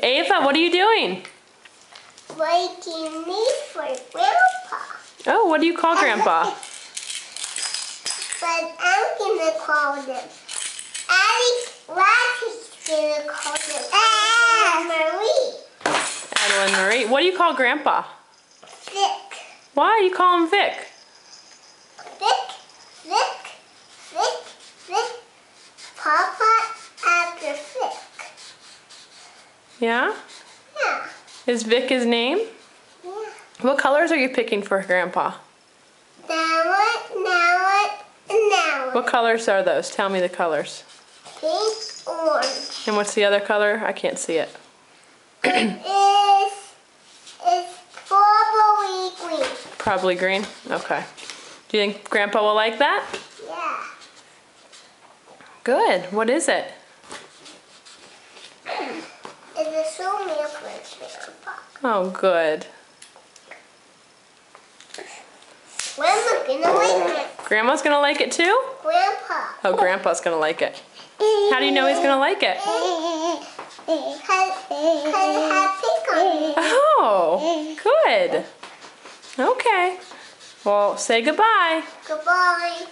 Ava, what are you doing? Making meat for Grandpa. Oh, what do you call Grandpa? But I'm gonna call them. Rattie's gonna call them Marie. Adeline Marie. What do you call Grandpa? Vic. Why do you call him Vic? Vic. Papa after Vic. Yeah? Yeah. Is Vic his name? Yeah. What colors are you picking for Grandpa? Now one. What colors are those? Tell me the colors. Pink, orange. And what's the other color? I can't see it. It's probably green. Probably green? Okay. Do you think Grandpa will like that? Yeah. Good. What is it? It's a soul milk for Grandpa. Oh, good. Grandma's gonna like it. Grandma's gonna like it too? Grandpa. Oh, Grandpa's gonna like it. How do you know he's gonna like it? Cause it has pink on it. Oh, good. Okay. Well, say goodbye. Goodbye.